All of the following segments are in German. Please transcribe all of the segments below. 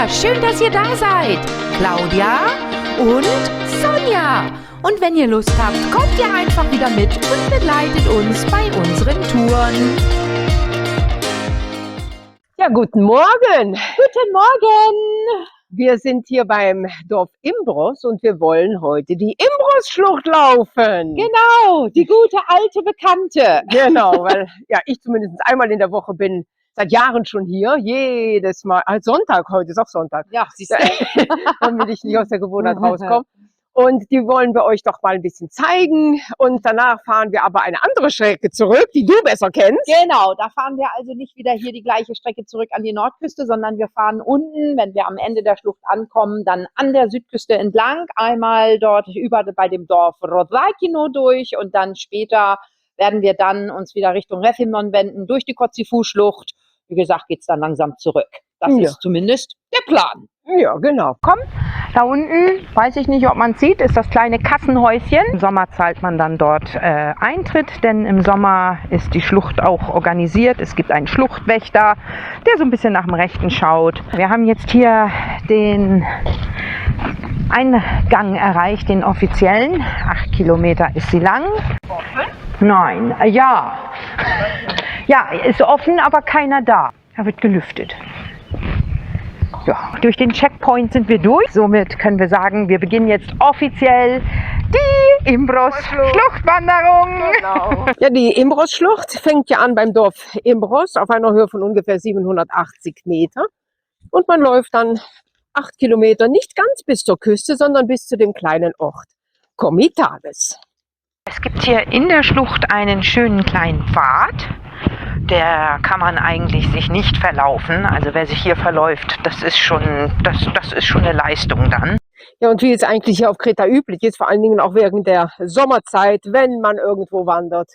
schön, dass ihr da seid. Claudia und Sonja. Und wenn ihr Lust habt, kommt ihr einfach wieder mit und begleitet uns bei unseren Touren. Ja, guten Morgen. Guten Morgen. Wir sind hier beim Dorf Imbros und wir wollen heute die Imbros-Schlucht laufen. Genau, die gute alte Bekannte. Genau, weil ja ich zumindest einmal in der Woche bin, seit Jahren schon hier, jedes Mal, Sonntag, heute ist auch Sonntag, Ja, siehst du. damit ich nicht aus der Gewohnheit rauskomme. Und die wollen wir euch doch mal ein bisschen zeigen. Und danach fahren wir aber eine andere Strecke zurück, die du besser kennst. Genau, da fahren wir also nicht wieder hier die gleiche Strecke zurück an die Nordküste, sondern wir fahren unten, wenn wir am Ende der Schlucht ankommen, dann an der Südküste entlang, einmal dort über bei dem Dorf Rodakino durch und dann später werden wir dann uns wieder Richtung Refimnon wenden, durch die Kozifu-Schlucht. Wie gesagt, geht's dann langsam zurück. Das Ja. ist zumindest der Plan. Ja, genau. Da unten, weiß ich nicht, ob man es sieht, ist das kleine Kassenhäuschen. Im Sommer zahlt man dann dort Eintritt, denn im Sommer ist die Schlucht auch organisiert. Es gibt einen Schluchtwächter, der so ein bisschen nach dem Rechten schaut. Wir haben jetzt hier den Eingang erreicht, den offiziellen. 8 Kilometer ist sie lang. Nein, ja. Ja, ist offen, aber keiner da. Da wird gelüftet. Ja, durch den Checkpoint sind wir durch. Somit können wir sagen, wir beginnen jetzt offiziell die Imbros-Schluchtwanderung. Genau. Ja, die Imbros-Schlucht fängt ja an beim Dorf Imbros auf einer Höhe von ungefähr 780 Meter. Und man läuft dann 8 Kilometer nicht ganz bis zur Küste, sondern bis zu dem kleinen Ort Komitades. Es gibt hier in der Schlucht einen schönen kleinen Pfad. Der kann man eigentlich sich nicht verlaufen. Also wer sich hier verläuft, das ist schon eine Leistung dann. Ja, und wie es eigentlich hier auf Kreta üblich ist, vor allen Dingen auch während der Sommerzeit, wenn man irgendwo wandert,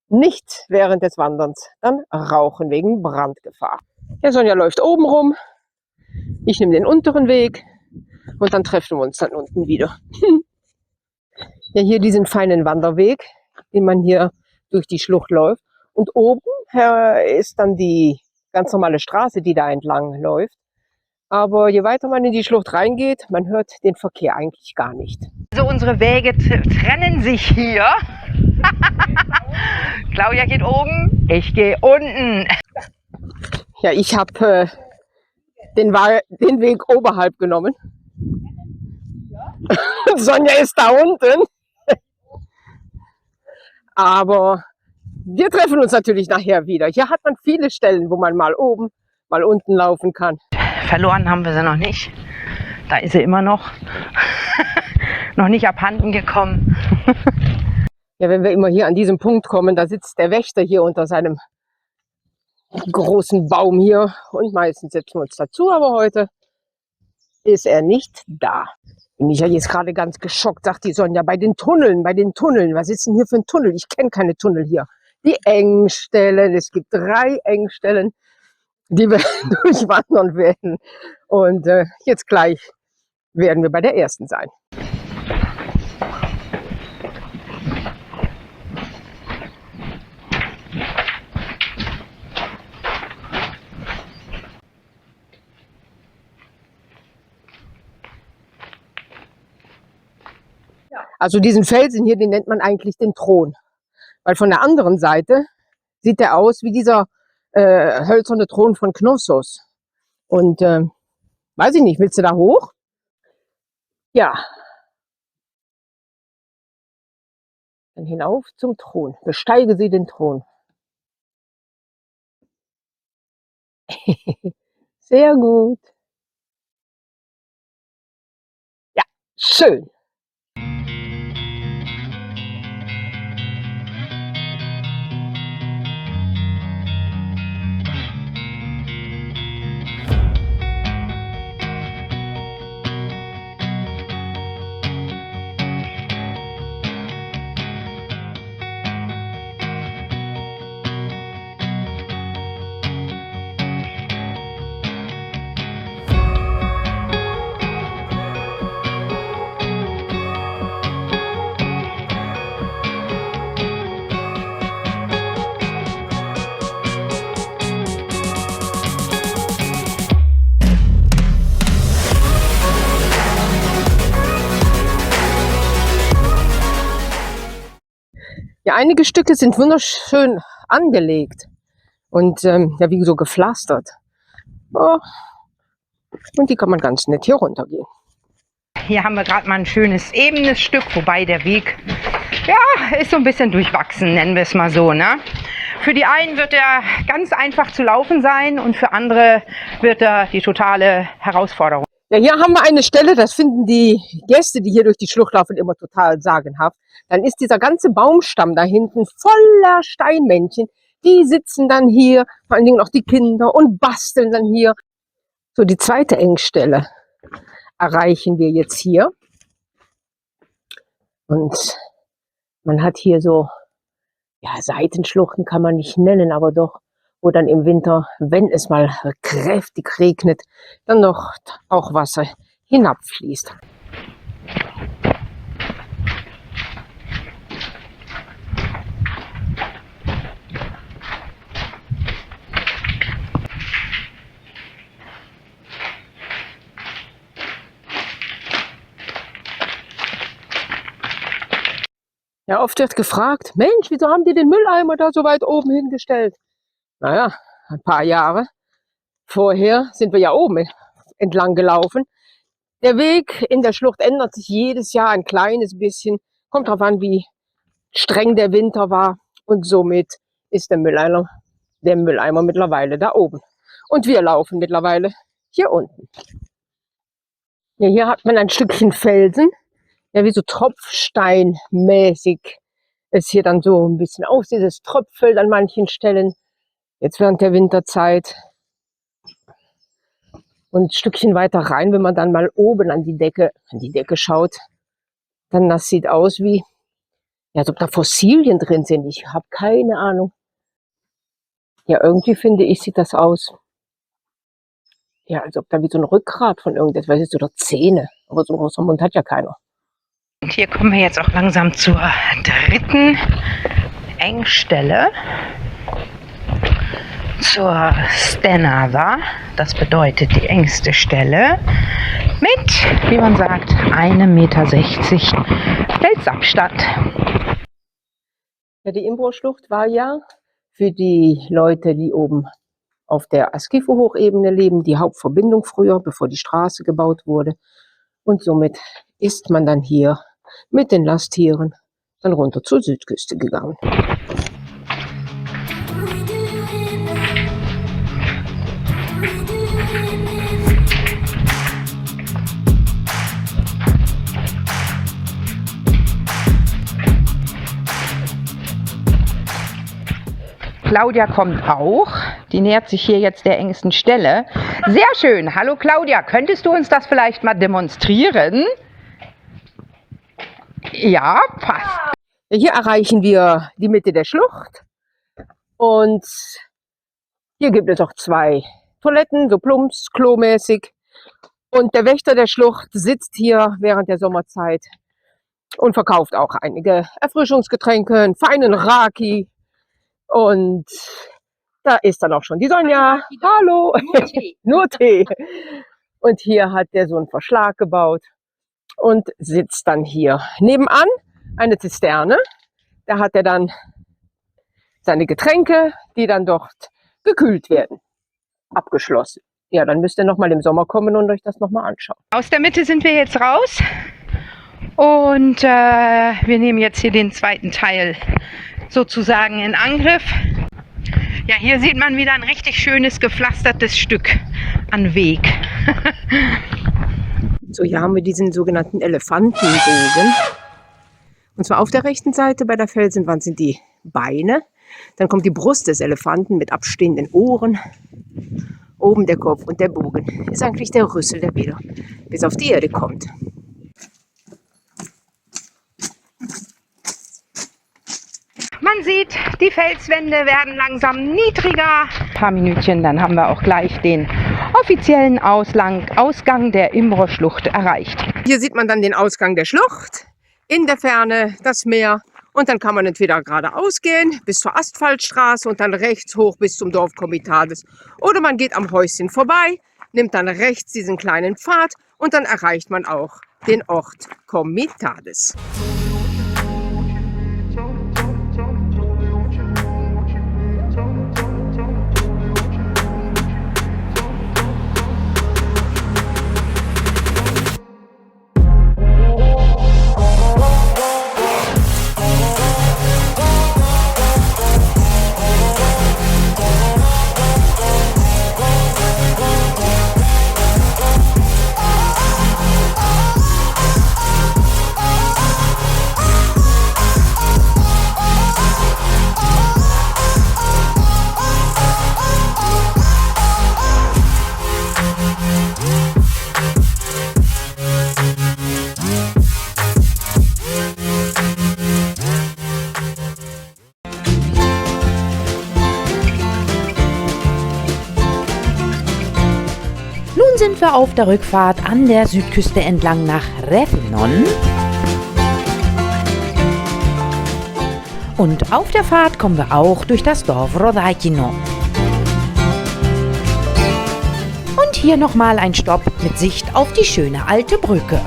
nicht während des Wanderns, dann rauchen wegen Brandgefahr. Ja, Sonja läuft oben rum, ich nehme den unteren Weg und dann treffen wir uns dann unten wieder. Ja, hier diesen feinen Wanderweg, den man hier durch die Schlucht läuft. Und oben ist dann die ganz normale Straße, die da entlang läuft. Aber je weiter man in die Schlucht reingeht, man hört den Verkehr eigentlich gar nicht. Also unsere Wege trennen sich hier. Claudia geht oben, ich gehe unten. Ja, ich habe den Weg oberhalb genommen. Sonja ist da unten. Aber wir treffen uns natürlich nachher wieder. Hier hat man viele Stellen, wo man mal oben, mal unten laufen kann. Verloren haben wir sie noch nicht. Da ist sie immer noch. Noch nicht abhanden gekommen. Ja, wenn wir immer hier an diesem Punkt kommen, da sitzt der Wächter hier unter seinem großen Baum hier. Und meistens setzen wir uns dazu, aber heute ist er nicht da. Bin ich ja jetzt gerade ganz geschockt, sagt die Sonja, bei den Tunneln. Was ist denn hier für ein Tunnel? Ich kenne keine Tunnel hier. Die Engstellen, es gibt 3 Engstellen, die wir durchwandern werden. Und jetzt gleich werden wir bei der ersten sein. Also diesen Felsen hier, den nennt man eigentlich den Thron. Weil von der anderen Seite sieht der aus wie dieser hölzerne Thron von Knossos. Und weiß ich nicht, willst du da hoch? Ja. Dann hinauf zum Thron. Besteige sie den Thron. Sehr gut. Ja, schön. Ja, einige Stücke sind wunderschön angelegt und ja, wie so gepflastert. Oh. Und die kann man ganz nett hier runtergehen. Hier haben wir gerade mal ein schönes ebenes Stück, wobei der Weg, ja, ist so ein bisschen durchwachsen, nennen wir es mal so, ne? Für die einen wird er ganz einfach zu laufen sein und für andere wird er die totale Herausforderung. Ja, hier haben wir eine Stelle, das finden die Gäste, die hier durch die Schlucht laufen, immer total sagenhaft. Dann ist dieser ganze Baumstamm da hinten voller Steinmännchen. Die sitzen dann hier, vor allen Dingen auch die Kinder, und basteln dann hier. So, die zweite Engstelle erreichen wir jetzt hier. Und man hat hier so, ja, Seitenschluchten kann man nicht nennen, aber doch, wo dann im Winter, wenn es mal kräftig regnet, dann noch auch Wasser hinabfließt. Ja, oft wird gefragt, Mensch, wieso haben die den Mülleimer da so weit oben hingestellt? Naja, ein paar Jahre vorher sind wir ja oben entlang gelaufen. Der Weg in der Schlucht ändert sich jedes Jahr ein kleines bisschen. Kommt darauf an, wie streng der Winter war. Und somit ist der Mülleimer mittlerweile da oben. Und wir laufen mittlerweile hier unten. Ja, hier hat man ein Stückchen Felsen. Ja, wie so tropfsteinmäßig es hier dann so ein bisschen aussieht. Es tröpfelt an manchen Stellen. Jetzt während der Winterzeit. Und ein Stückchen weiter rein, wenn man dann mal oben an die Decke schaut, dann das sieht aus wie, ja, als ob da Fossilien drin sind. Ich habe keine Ahnung. Ja, irgendwie finde ich, sieht das aus. Ja, als ob da wie so ein Rückgrat von irgendetwas ist oder Zähne. Aber so einen großen Mund hat ja keiner. Und hier kommen wir jetzt auch langsam zur dritten Engstelle. Zur Stenava, das bedeutet die engste Stelle, mit, wie man sagt, 1,60 Meter Felsabstand. Ja, die Imbro-Schlucht war ja für die Leute, die oben auf der Askifu-Hochebene leben, die Hauptverbindung früher, bevor die Straße gebaut wurde. Und somit ist man dann hier mit den Lasttieren dann runter zur Südküste gegangen. Claudia kommt auch. Die nähert sich hier jetzt der engsten Stelle. Sehr schön. Hallo Claudia, könntest du uns das vielleicht mal demonstrieren? Ja, passt. Hier erreichen wir die Mitte der Schlucht. Und hier gibt es auch 2 Toiletten, so plumps, klomäßig. Und der Wächter der Schlucht sitzt hier während der Sommerzeit und verkauft auch einige Erfrischungsgetränke, einen feinen Raki. Und da ist dann auch schon die Sonja. Hallo. Nur Tee. Nur Tee. Und hier hat der so einen Verschlag gebaut und sitzt dann hier. Nebenan eine Zisterne. Da hat er dann seine Getränke, die dann dort gekühlt werden. Abgeschlossen. Ja, dann müsst ihr nochmal im Sommer kommen und euch das nochmal anschauen. Aus der Mitte sind wir jetzt raus. Und wir nehmen jetzt hier den zweiten Teil sozusagen in Angriff. Ja, hier sieht man wieder ein richtig schönes gepflastertes Stück an Weg. So, hier haben wir diesen sogenannten Elefantenbogen. Und zwar auf der rechten Seite bei der Felsenwand sind die Beine. Dann kommt die Brust des Elefanten mit abstehenden Ohren. Oben der Kopf und der Bogen ist eigentlich der Rüssel, der wieder bis auf die Erde kommt. Man sieht, die Felswände werden langsam niedriger. Ein paar Minütchen, dann haben wir auch gleich den offiziellen Ausgang der Imbro-Schlucht erreicht. Hier sieht man dann den Ausgang der Schlucht. In der Ferne das Meer. Und dann kann man entweder geradeaus gehen bis zur Asphaltstraße und dann rechts hoch bis zum Dorf Komitades. Oder man geht am Häuschen vorbei, nimmt dann rechts diesen kleinen Pfad und dann erreicht man auch den Ort Komitades. wir auf der Rückfahrt an der Südküste entlang nach Revillon. Und auf der Fahrt kommen wir auch durch das Dorf Rodakino. Und hier nochmal ein Stopp mit Sicht auf die schöne alte Brücke.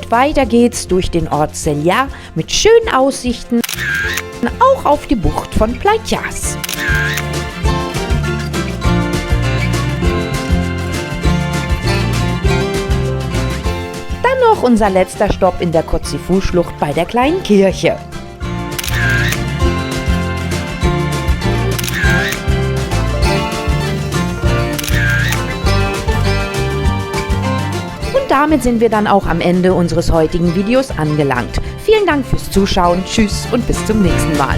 Und weiter geht's durch den Ort Selja mit schönen Aussichten, auch auf die Bucht von Pleikas. Dann noch unser letzter Stopp in der Kotsifu-Schlucht bei der kleinen Kirche. Und damit sind wir dann auch am Ende unseres heutigen Videos angelangt. Vielen Dank fürs Zuschauen, tschüss und bis zum nächsten Mal.